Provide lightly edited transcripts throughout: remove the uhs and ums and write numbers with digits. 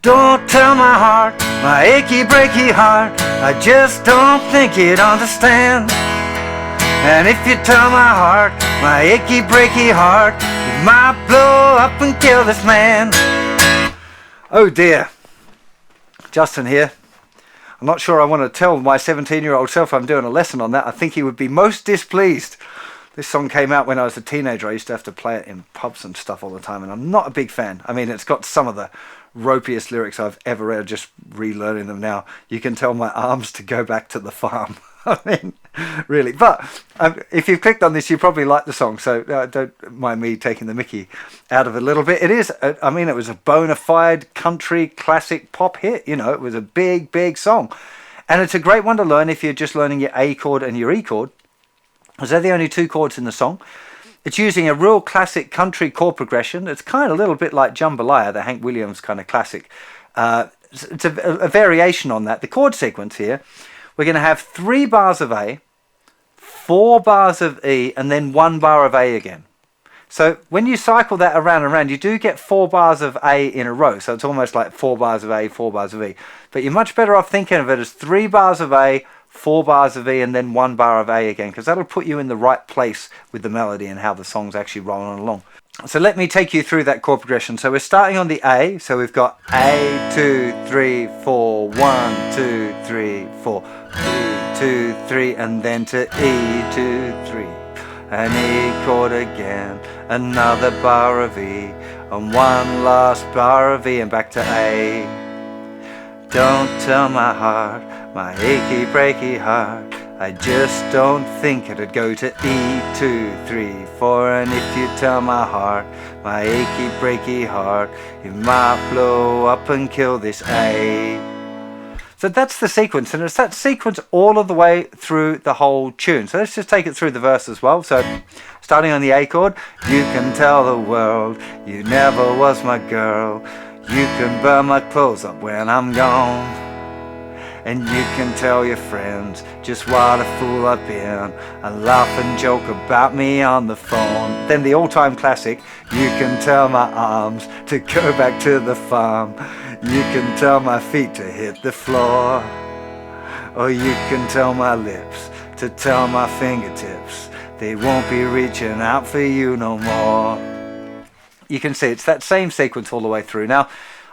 Don't tell my heart, my achy breaky heart, I just don't think you'd understand. And if you tell my heart, my achy breaky heart, it might blow up and kill this man. Oh dear, Justin here. I'm not sure I want to tell my 17-year-old self I'm doing a lesson on that. I think he would be most displeased. This song came out when I was a teenager. I used to have to play it in pubs and stuff all the time, and I'm not a big fan. I mean, it's got some of the ropiest lyrics I've ever read, just relearning them now. You can tell my arms to go back to the farm. I mean, really. But if you've clicked on this, you probably like the song, so don't mind me taking the mickey out of it a little bit. It is, I mean, it was a bona fide country classic pop hit. You know, it was a big, big song. And it's a great one to learn if you're just learning your A chord and your E chord, because they're the only two chords in the song. It's using a real classic country chord progression. It's kind of a little bit like Jambalaya, the Hank Williams kind of classic. It's a variation on that. The chord sequence here, we're going to have 3 bars of A, 4 bars of E, and then 1 bar of A again. So when you cycle that around and around, you do get 4 bars of A in a row. So it's almost like 4 bars of A, 4 bars of E. But you're much better off thinking of it as 3 bars of A, 4 bars of E, and then 1 bar of A again, because that'll put you in the right place with the melody and how the song's actually rolling along. So let me take you through that chord progression. So we're starting on the A, so we've got A, 2, 3, 4, 1, 2, 3, 4, 3, 2, 3, and then to E, 2, 3, an E chord again, another bar of E, and 1 last bar of E, and back to A. Don't tell my heart, my achy breaky heart, I just don't think it'd go to E, 2, 3, 4. And if you tell my heart, my achy breaky heart, it might blow up and kill this A. So that's the sequence, and it's that sequence all of the way through the whole tune. So let's just take it through the verse as well. So starting on the A chord, you can tell the world you never was my girl. You can burn my clothes up when I'm gone. And you can tell your friends just what a fool I've been, and laugh and joke about me on the phone. Then the all-time classic, you can tell my arms to go back to the farm. You can tell my feet to hit the floor. Or you can tell my lips to tell my fingertips they won't be reaching out for you no more. You can see it's that same sequence all the way through. Now,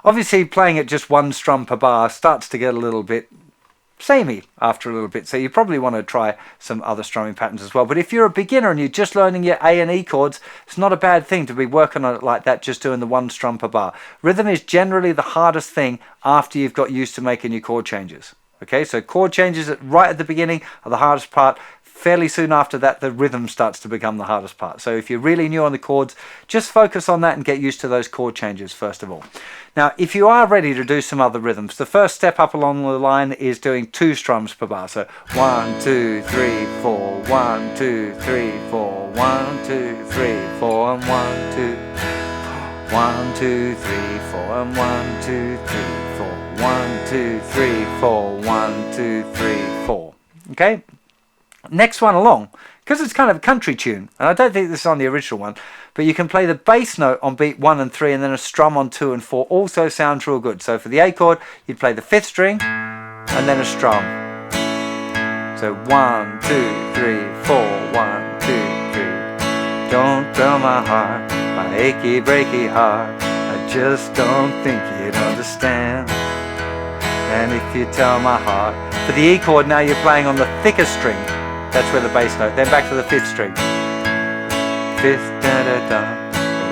obviously playing it just 1 strum per bar starts to get a little bit samey after a little bit, so you probably want to try some other strumming patterns as well. But if you're a beginner and you're just learning your A and E chords, it's not a bad thing to be working on it like that, just doing the 1 strum per bar. Rhythm is generally the hardest thing after you've got used to making your chord changes. Okay, so chord changes right at the beginning are the hardest part. Fairly soon after that, the rhythm starts to become the hardest part. So if you're really new on the chords, just focus on that and get used to those chord changes first of all. Now, if you are ready to do some other rhythms, the first step up along the line is doing 2 strums per bar. So 1, 2, 3, 4, 1, 2, 3, 4, 1, 2, 3, 4, and 1, 2, 1, 2, 3, 4, and 1, 2, 3, 4, 1, 2, 3, 4, 1, 2, 3, 4. Okay? Next one along, because it's kind of a country tune, and I don't think this is on the original one, but you can play the bass note on beat 1 and 3, and then a strum on 2 and 4 also sounds real good. So for the A chord, you'd play the 5th string and then a strum. So 1, 2, 3, 4, 1, 2, 3. Don't tell my heart, my achy breaky heart, I just don't think you'd understand. And if you tell my heart, for the E chord now you're playing on the thicker string. That's where the bass note. Then back to the 5th string. 5th, da da da,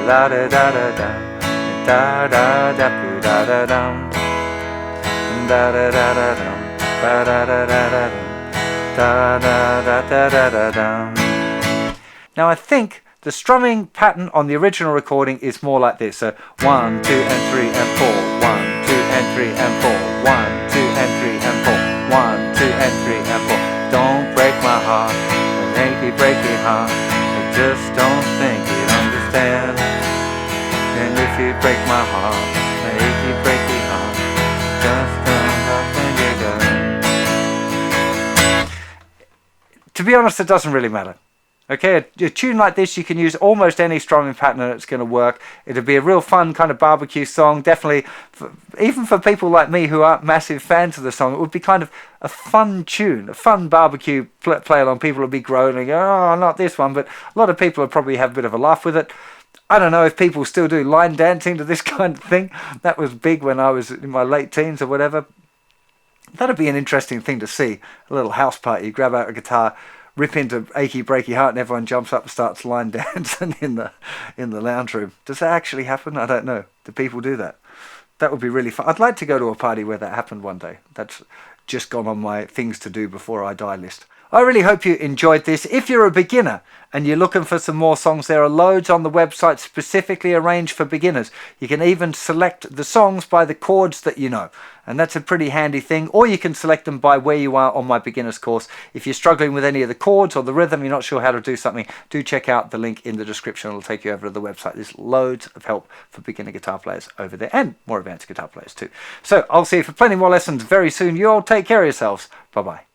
la da da da da, da da da da da da, da da da da da, da da da da da, da da da da. Now I think the strumming pattern on the original recording is more like this. So 1, 2, and 3, and 4. 1, 2, and 3, and 4. 1, 2, and 3, and 4. 1, 2, and 3, and 4. Don't break my heart, an achy breaky heart, I just don't think you'd understand. And if you break my heart, an achy breaky heart, just don't think you do. To be honest, it doesn't really matter. Okay, a tune like this, you can use almost any strumming pattern and it's going to work. It'll be a real fun kind of barbecue song. Definitely, even for people like me who aren't massive fans of the song, it would be kind of a fun tune, a fun barbecue play along. People will be groaning, oh, not this one, but a lot of people will probably have a bit of a laugh with it. I don't know if people still do line dancing to this kind of thing. That was big when I was in my late teens or whatever. That'd be an interesting thing to see. A little house party, you grab out a guitar, rip into Achy Breaky Heart, and everyone jumps up and starts line dancing in the lounge room. Does that actually happen? I don't know. Do people do that? That would be really fun. I'd like to go to a party where that happened one day. That's just gone on my things to do before I die list. I really hope you enjoyed this. If you're a beginner and you're looking for some more songs, there are loads on the website specifically arranged for beginners. You can even select the songs by the chords that you know, and that's a pretty handy thing. Or you can select them by where you are on my beginner's course. If you're struggling with any of the chords or the rhythm, you're not sure how to do something, do check out the link in the description. It'll take you over to the website. There's loads of help for beginner guitar players over there, and more advanced guitar players too. So I'll see you for plenty more lessons very soon. You all take care of yourselves. Bye-bye.